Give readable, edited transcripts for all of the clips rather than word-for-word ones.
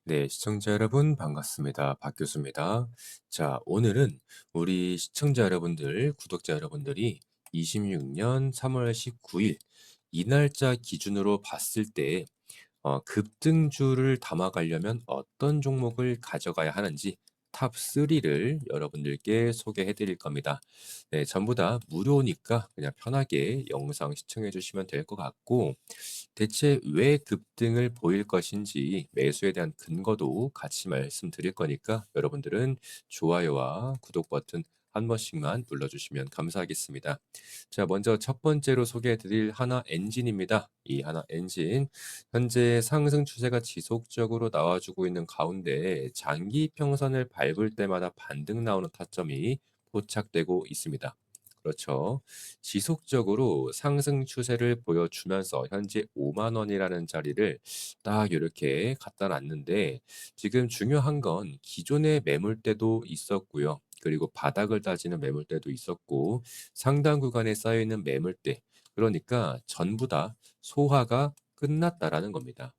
네, 시청자 여러분 반갑습니다. 박 교수입니다. 자, 오늘은 우리 시청자 여러분들, 구독자 여러분들이 26년 3월 19일 이 날짜 기준으로 봤을 때 급등주를 담아가려면 어떤 종목을 가져가야 하는지 탑 3를 여러분들께 소개해 드릴 겁니다. 네, 전부 다 무료니까 그냥 편하게 영상 시청해 주시면 될 것 같고, 대체 왜 급등을 보일 것인지 매수에 대한 근거도 같이 말씀드릴 거니까 여러분들은 좋아요와 구독 버튼 한 번씩만 눌러주시면 감사하겠습니다. 자, 먼저 첫 번째로 소개해 드릴 하나 엔진입니다. 이 하나 엔진, 현재 상승 추세가 지속적으로 나와주고 있는 가운데 장기 평선을 밟을 때마다 반등 나오는 타점이 포착되고 있습니다. 그렇죠. 지속적으로 상승 추세를 보여주면서 현재 5만 원이라는 자리를 딱 이렇게 갖다 놨는데, 지금 중요한 건 기존의 매물대도 있었고요. 그리고 바닥을 다지는 매물대도 있었고, 상당 구간에 쌓여 있는 매물대, 그러니까 전부 다 소화가 끝났다라는 겁니다.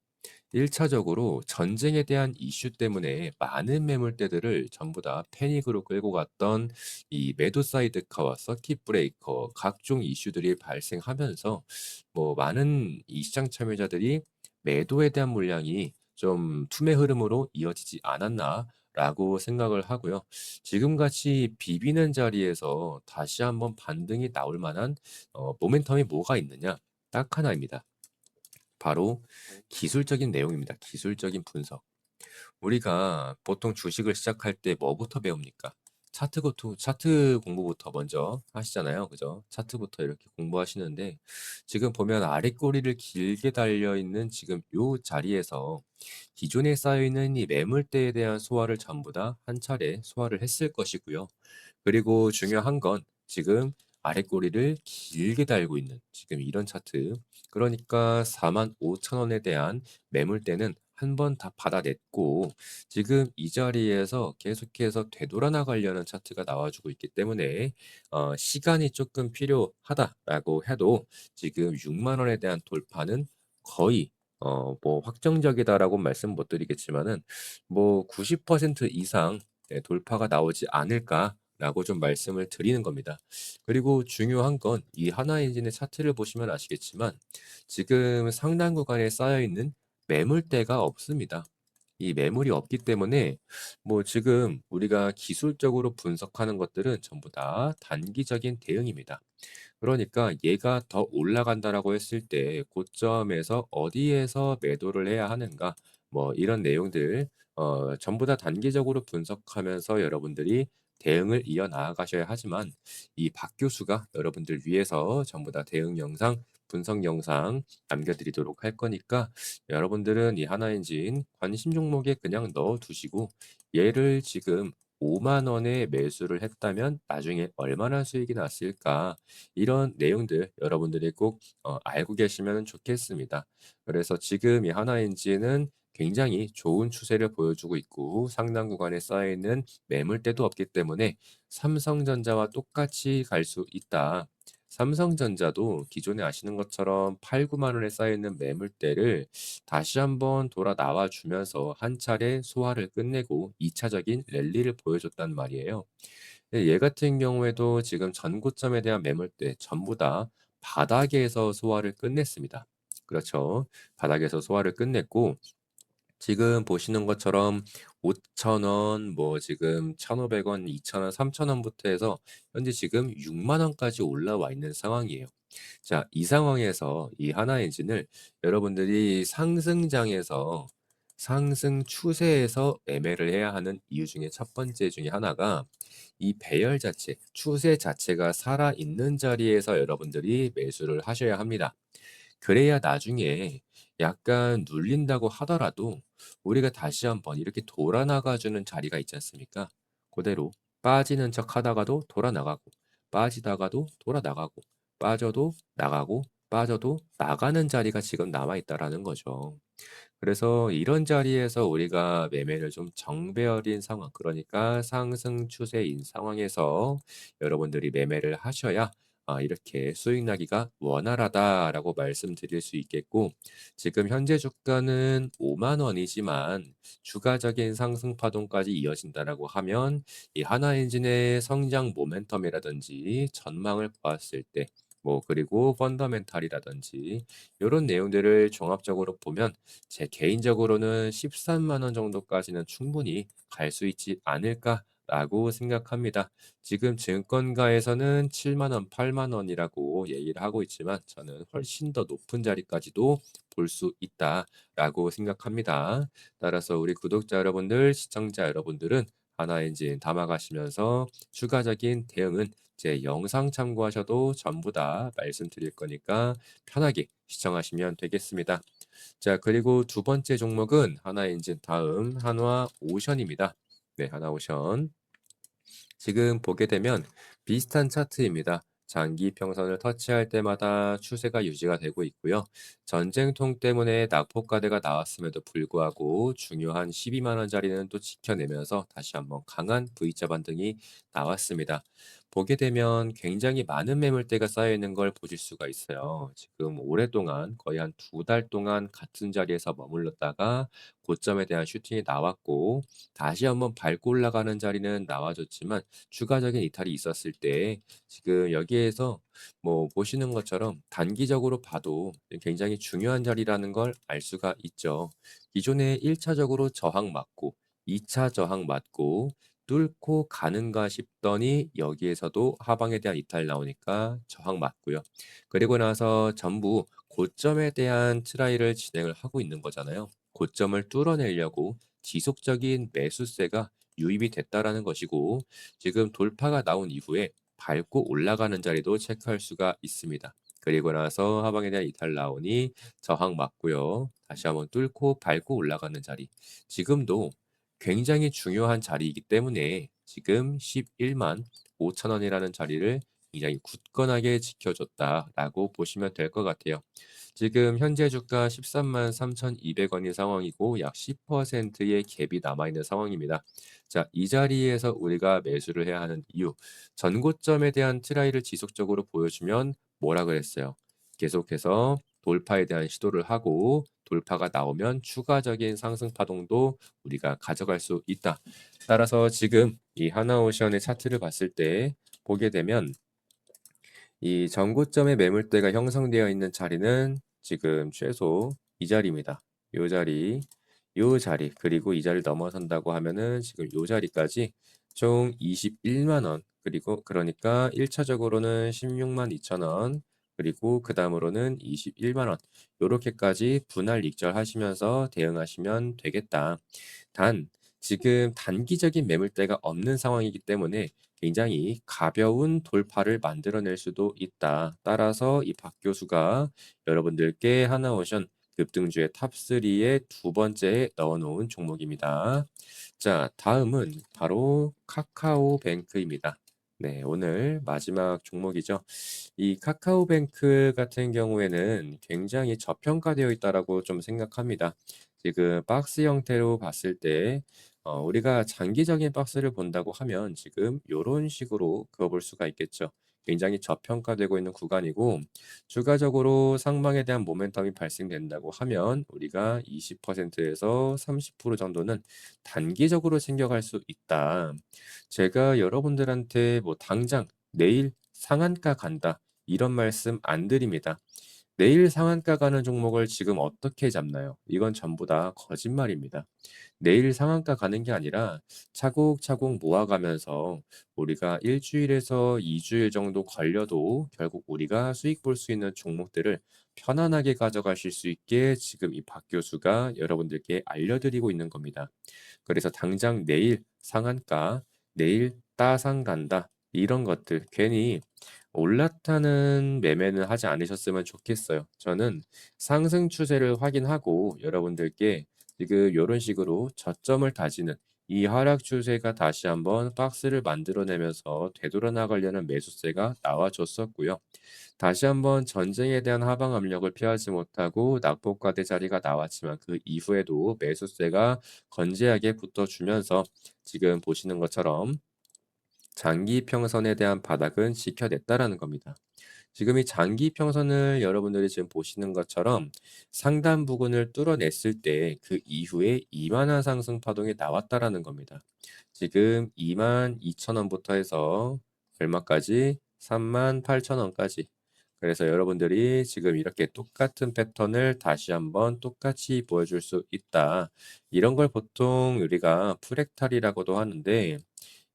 1차적으로 전쟁에 대한 이슈 때문에 많은 매물대들을 전부 다 패닉으로 끌고 갔던 이 매도 사이드카와 서킷 브레이커 각종 이슈들이 발생하면서 많은 이 시장 참여자들이 매도에 대한 물량이 좀 투매 흐름으로 이어지지 않았나라고 생각을 하고요. 지금같이 비비는 자리에서 다시 한번 반등이 나올 만한 모멘텀이 뭐가 있느냐? 딱 하나입니다. 바로 기술적인 내용입니다. 기술적인 분석. 우리가 보통 주식을 시작할 때 뭐부터 배웁니까? 차트 공부부터 먼저 하시잖아요. 그죠? 차트부터 이렇게 공부하시는데, 지금 보면 아래 꼬리를 길게 달려 있는 지금 요 자리에서 기존에 쌓여 있는 이 매물대에 대한 소화를 전부 다 한 차례 소화를 했을 것이고요. 그리고 중요한 건 지금 아래 꼬리를 길게 달고 있는 지금 이런 차트. 그러니까 45,000원에 대한 매물대는 한 번 다 받아냈고, 지금 이 자리에서 계속해서 되돌아나가려는 차트가 나와주고 있기 때문에 시간이 조금 필요하다라고 해도 지금 6만 원에 대한 돌파는 거의 확정적이다라고 말씀 못 드리겠지만은 90% 이상 돌파가 나오지 않을까라고 좀 말씀을 드리는 겁니다. 그리고 중요한 건 이 하나엔진의 차트를 보시면 아시겠지만 지금 상단 구간에 쌓여 있는 매물대가 없습니다. 이 매물이 없기 때문에 지금 우리가 기술적으로 분석하는 것들은 전부 다 단기적인 대응입니다. 그러니까 얘가 더 올라간다라고 했을 때 고점에서 어디에서 매도를 해야 하는가, 이런 내용들 전부 다 단기적으로 분석하면서 여러분들이 대응을 이어나가셔야 하지만, 이 박 교수가 여러분들 위해서 전부 다 대응 영상, 분석 영상 남겨드리도록 할 거니까 여러분들은 이 하나엔진 관심 종목에 그냥 넣어 두시고, 얘를 지금 5만 원에 매수를 했다면 나중에 얼마나 수익이 났을까, 이런 내용들 여러분들이 꼭 알고 계시면 좋겠습니다. 그래서 지금 이 하나엔진은 굉장히 좋은 추세를 보여주고 있고 상당 구간에 쌓여 있는 매물대도 없기 때문에 삼성전자와 똑같이 갈 수 있다. 삼성전자도 기존에 아시는 것처럼 8, 9만 원에 쌓여 있는 매물대를 다시 한번 돌아 나와 주면서 한 차례 소화를 끝내고 2차적인 랠리를 보여줬단 말이에요. 네, 얘 같은 경우에도 지금 전고점에 대한 매물대 전부 다 바닥에서 소화를 끝냈습니다. 그렇죠. 바닥에서 소화를 끝냈고, 지금 보시는 것처럼 5,000원, 지금 1,500원, 2,000원, 3,000원부터 해서 현재 지금 6만 원까지 올라와 있는 상황이에요. 자, 이 상황에서 이 하나엔진을 여러분들이 상승장에서 상승 추세에서 매매를 해야 하는 이유 중에 첫 번째 중에 하나가 이 배열 자체, 추세 자체가 살아있는 자리에서 여러분들이 매수를 하셔야 합니다. 그래야 나중에 약간 눌린다고 하더라도 우리가 다시 한번 이렇게 돌아 나가주는 자리가 있지 않습니까? 그대로 빠지는 척 하다가도 돌아 나가고, 빠지다가도 돌아 나가고, 빠져도 나가고, 빠져도 나가는 자리가 지금 남아 있다라는 거죠. 그래서 이런 자리에서 우리가 매매를 좀 정배열인 상황, 그러니까 상승 추세인 상황에서 여러분들이 매매를 하셔야 이렇게 수익 나기가 원활하다라고 말씀드릴 수 있겠고 지금 현재 주가는 5만 원이지만 추가적인 상승 파동까지 이어진다라고 하면 이 하나엔진의 성장 모멘텀이라든지 전망을 보았을 때 그리고 펀더멘탈이라든지 요런 내용들을 종합적으로 보면 제 개인적으로는 13만 원 정도까지는 충분히 갈 수 있지 않을까라고 생각합니다. 지금 증권가에서는 7만 원, 8만 원이라고 얘기를 하고 있지만 저는 훨씬 더 높은 자리까지도 볼 수 있다라고 생각합니다. 따라서 우리 구독자 여러분들, 시청자 여러분들은 하나엔진 담아가시면서 추가적인 대응은 제 영상 참고하셔도 전부 다 말씀드릴 거니까 편하게 시청하시면 되겠습니다. 자, 그리고 두 번째 종목은 하나엔진 다음 한화오션입니다. 네, 한화오션. 지금 보게 되면 비슷한 차트입니다. 장기 평선을 터치할 때마다 추세가 유지가 되고 있고요. 전쟁통 때문에 낙폭과대가 나왔음에도 불구하고 중요한 12만 원짜리는 또 지켜내면서 다시 한번 강한 V자 반등이 나왔습니다. 보게 되면 굉장히 많은 매물대가 쌓여 있는 걸 보실 수가 있어요. 지금 오랫동안 거의 한 두 달 동안 같은 자리에서 머물렀다가 고점에 대한 슈팅이 나왔고 다시 한번 밟고 올라가는 자리는 나와줬지만 추가적인 이탈이 있었을 때 지금 여기에서 보시는 것처럼 단기적으로 봐도 굉장히 중요한 자리라는 걸 알 수가 있죠. 기존에 1차적으로 저항 맞고 2차 저항 맞고 뚫고 가는가 싶더니 여기에서도 하방에 대한 이탈 나오니까 저항 맞고요. 그리고 나서 전부 고점에 대한 트라이를 진행을 하고 있는 거잖아요. 고점을 뚫어내려고 지속적인 매수세가 유입이 됐다라는 것이고 지금 돌파가 나온 이후에 밟고 올라가는 자리도 체크할 수가 있습니다. 그리고 나서 하방에 대한 이탈 나오니 저항 맞고요. 다시 한번 뚫고 밟고 올라가는 자리. 지금도 굉장히 중요한 자리이기 때문에 지금 11만 5천 원이라는 자리를 굉장히 굳건하게 지켜줬다라고 보시면 될 것 같아요. 지금 현재 주가 13만 3,200원인 상황이고 약 10%의 갭이 남아있는 상황입니다. 자, 이 자리에서 우리가 매수를 해야 하는 이유, 전고점에 대한 트라이를 지속적으로 보여주면 뭐라 그랬어요? 계속해서 돌파에 대한 시도를 하고 돌파가 나오면 추가적인 상승 파동도 우리가 가져갈 수 있다. 따라서 지금 이 하나오션의 차트를 봤을 때 보게 되면 이 전고점의 매물대가 형성되어 있는 자리는 지금 최소 이 자리입니다. 요 자리, 요 자리, 그리고 이 자리를 넘어선다고 하면은 지금 요 자리까지 총 21만 원, 그리고 그러니까 1차적으로는 16만 2천 원, 그리고 그 다음으로는 21만 원, 요렇게까지 분할 익절하시면서 대응하시면 되겠다. 단, 지금 단기적인 매물대가 없는 상황이기 때문에 굉장히 가벼운 돌파를 만들어낼 수도 있다. 따라서 이 박 교수가 여러분들께 하나오션 급등주의 탑3의 두 번째에 넣어놓은 종목입니다. 자, 다음은 바로 카카오뱅크입니다. 네, 오늘 마지막 종목이죠. 이 카카오뱅크 같은 경우에는 굉장히 저평가되어 있다라고 좀 생각합니다. 지금 박스 형태로 봤을 때 우리가 장기적인 박스를 본다고 하면 지금 이런 식으로 그어볼 수가 있겠죠. 굉장히 저평가되고 있는 구간이고 추가적으로 상방에 대한 모멘텀이 발생된다고 하면 우리가 20%에서 30% 정도는 단기적으로 챙겨갈 수 있다. 제가 여러분들한테 당장 내일 상한가 간다 이런 말씀 안 드립니다. 내일 상한가 가는 종목을 지금 어떻게 잡나요? 이건 전부 다 거짓말입니다. 내일 상한가 가는 게 아니라 차곡차곡 모아가면서 우리가 1주일에서 2주일 정도 걸려도 결국 우리가 수익 볼 수 있는 종목들을 편안하게 가져가실 수 있게 지금 이 박 교수가 여러분들께 알려드리고 있는 겁니다. 그래서 당장 내일 상한가, 내일 따상 간다. 이런 것들 괜히 올라타는 매매는 하지 않으셨으면 좋겠어요. 저는 상승 추세를 확인하고 여러분들께 지금 이런 식으로 저점을 다지는 이 하락 추세가 다시 한번 박스를 만들어내면서 되돌아나가려는 매수세가 나와줬었고요. 다시 한번 전쟁에 대한 하방 압력을 피하지 못하고 낙폭과대 자리가 나왔지만 그 이후에도 매수세가 건재하게 붙어주면서 지금 보시는 것처럼 장기 평선에 대한 바닥은 지켜냈다라는 겁니다. 지금 이 장기 평선을 여러분들이 지금 보시는 것처럼 상단 부근을 뚫어냈을 때 그 이후에 이만한 상승 파동이 나왔다라는 겁니다. 지금 22,000원부터 해서 얼마까지? 38,000원까지. 그래서 여러분들이 지금 이렇게 똑같은 패턴을 다시 한번 똑같이 보여줄 수 있다. 이런 걸 보통 우리가 프랙탈이라고도 하는데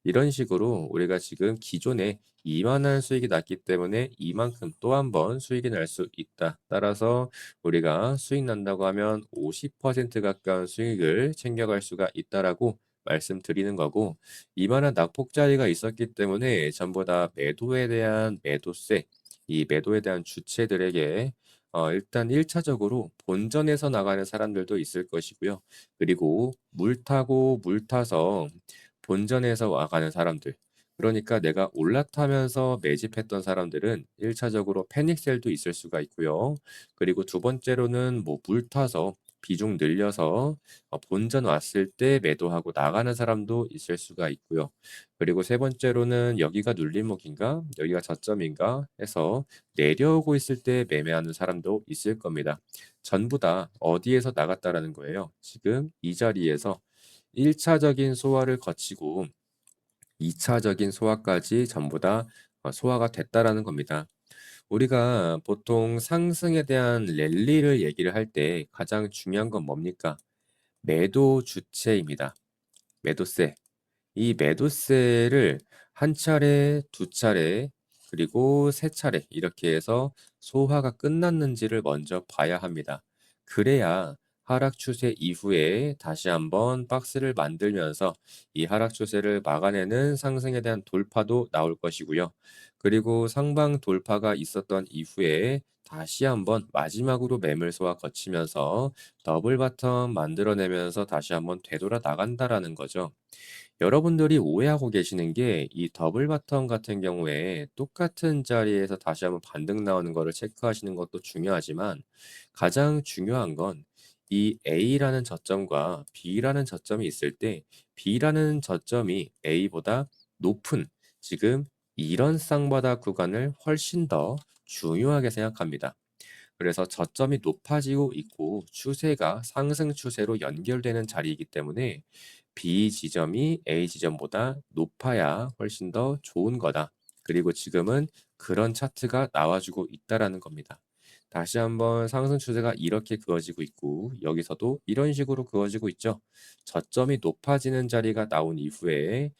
이런 식으로 우리가 지금 기존에 이만한 수익이 났기 때문에 이만큼 또 한 번 수익이 날 수 있다. 따라서 우리가 수익 난다고 하면 50% 가까운 수익을 챙겨갈 수가 있다라고 말씀드리는 거고, 이만한 낙폭자리가 있었기 때문에 전부 다 매도에 대한 매도세, 이 매도에 대한 주체들에게 일단 1차적으로 본전에서 나가는 사람들도 있을 것이고요. 그리고 물 타고 물 타서 본전에서 와가는 사람들. 그러니까 내가 올라타면서 매집했던 사람들은 1차적으로 패닉셀도 있을 수가 있고요. 그리고 두 번째로는 뭐 물 타서 비중 늘려서 본전 왔을 때 매도하고 나가는 사람도 있을 수가 있고요. 그리고 세 번째로는 여기가 눌림목인가? 여기가 저점인가? 해서 내려오고 있을 때 매매하는 사람도 있을 겁니다. 전부 다 어디에서 나갔다라는 거예요. 지금 이 자리에서 1차적인 소화를 거치고 2차적인 소화까지 전부 다 소화가 됐다라는 겁니다. 우리가 보통 상승에 대한 랠리를 얘기를 할 때 가장 중요한 건 뭡니까? 매도 주체입니다. 매도세. 이 매도세를 한 차례, 두 차례, 그리고 세 차례 이렇게 해서 소화가 끝났는지를 먼저 봐야 합니다. 그래야 하락 추세 이후에 다시 한번 박스를 만들면서 이 하락 추세를 막아내는 상승에 대한 돌파도 나올 것이고요. 그리고 상방 돌파가 있었던 이후에 다시 한번 마지막으로 매물 소화 거치면서 더블 바텀 만들어내면서 다시 한번 되돌아 나간다라는 거죠. 여러분들이 오해하고 계시는 게 이 더블 바텀 같은 경우에 똑같은 자리에서 다시 한번 반등 나오는 거를 체크하시는 것도 중요하지만 가장 중요한 건 이 A라는 저점과 B라는 저점이 있을 때 B라는 저점이 A보다 높은 지금 이런 쌍바닥 구간을 훨씬 더 중요하게 생각합니다. 그래서 저점이 높아지고 있고 추세가 상승 추세로 연결되는 자리이기 때문에 B 지점이 A 지점보다 높아야 훨씬 더 좋은 거다. 그리고 지금은 그런 차트가 나와주고 있다라는 겁니다. 다시 한번 상승 추세가 이렇게 그어지고 있고 여기서도 이런 식으로 그어지고 있죠. 저점이 높아지는 자리가 나온 이후에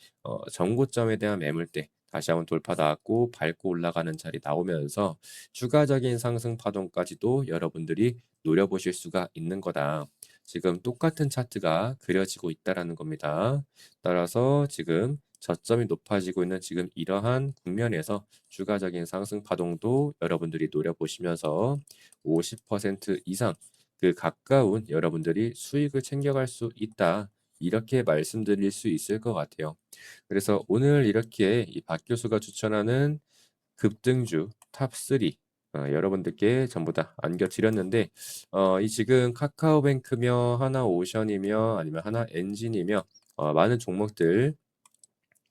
정고점에 대한 매물대 다시 한번 돌파 나왔고 밟고 올라가는 자리 나오면서 추가적인 상승 파동까지도 여러분들이 노려보실 수가 있는 거다. 지금 똑같은 차트가 그려지고 있다라는 겁니다. 따라서 지금 저점이 높아지고 있는 지금 이러한 국면에서 추가적인 상승 파동도 여러분들이 노려보시면서 50% 이상 그 가까운 여러분들이 수익을 챙겨갈 수 있다. 이렇게 말씀드릴 수 있을 것 같아요. 그래서 오늘 이렇게 이 박 교수가 추천하는 급등주 탑3 여러분들께 전부 다 안겨드렸는데 이 지금 카카오뱅크며 하나오션이며 아니면 하나엔진이며 많은 종목들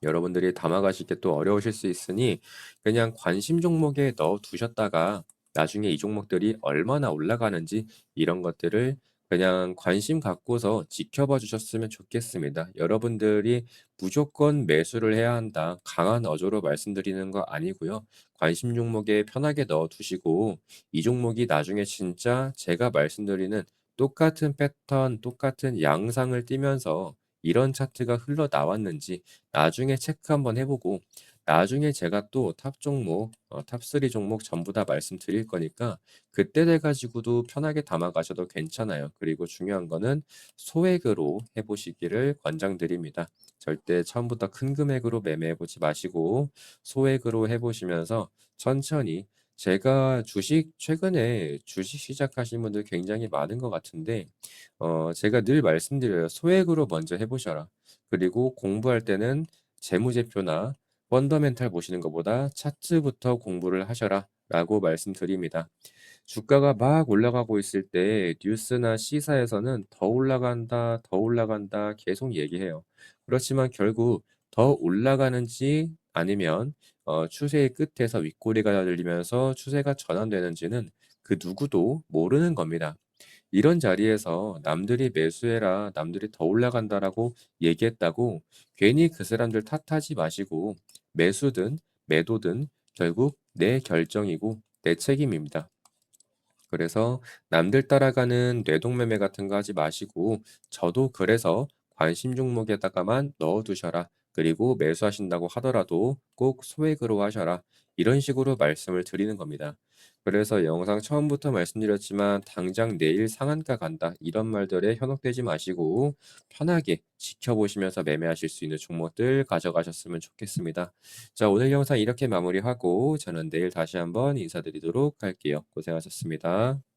여러분들이 담아가실 게 또 어려우실 수 있으니 그냥 관심 종목에 넣어 두셨다가 나중에 이 종목들이 얼마나 올라가는지 이런 것들을 그냥 관심 갖고서 지켜봐 주셨으면 좋겠습니다. 여러분들이 무조건 매수를 해야 한다. 강한 어조로 말씀드리는 거 아니고요. 관심 종목에 편하게 넣어 두시고 이 종목이 나중에 진짜 제가 말씀드리는 똑같은 패턴, 똑같은 양상을 띠면서 이런 차트가 흘러나왔는지 나중에 체크 한번 해보고 나중에 제가 또 탑 종목, 탑3 종목 전부 다 말씀드릴 거니까 그때 돼 가지고도 편하게 담아 가셔도 괜찮아요. 그리고 중요한 거는 소액으로 해 보시기를 권장드립니다. 절대 처음부터 큰 금액으로 매매해 보지 마시고 소액으로 해 보시면서 천천히 제가 주식 최근에 주식 시작하신 분들 굉장히 많은 것 같은데 제가 늘 말씀드려요. 소액으로 먼저 해 보셔라. 그리고 공부할 때는 재무제표나 펀더멘탈 보시는 것보다 차트부터 공부를 하셔라라고 말씀드립니다. 주가가 막 올라가고 있을 때 뉴스나 시사에서는 더 올라간다, 더 올라간다 계속 얘기해요. 그렇지만 결국 더 올라가는지 아니면 추세의 끝에서 윗꼬리가 들리면서 추세가 전환되는지는 그 누구도 모르는 겁니다. 이런 자리에서 남들이 매수해라, 남들이 더 올라간다라고 얘기했다고 괜히 그 사람들 탓하지 마시고 매수든 매도든 결국 내 결정이고 내 책임입니다. 그래서 남들 따라가는 뇌동매매 같은 거 하지 마시고 저도 그래서 관심 종목에다가만 넣어두셔라. 그리고 매수하신다고 하더라도 꼭 소액으로 하셔라. 이런 식으로 말씀을 드리는 겁니다. 그래서 영상 처음부터 말씀드렸지만 당장 내일 상한가 간다. 이런 말들에 현혹되지 마시고 편하게 지켜보시면서 매매하실 수 있는 종목들 가져가셨으면 좋겠습니다. 자, 오늘 영상 이렇게 마무리하고 저는 내일 다시 한번 인사드리도록 할게요. 고생하셨습니다.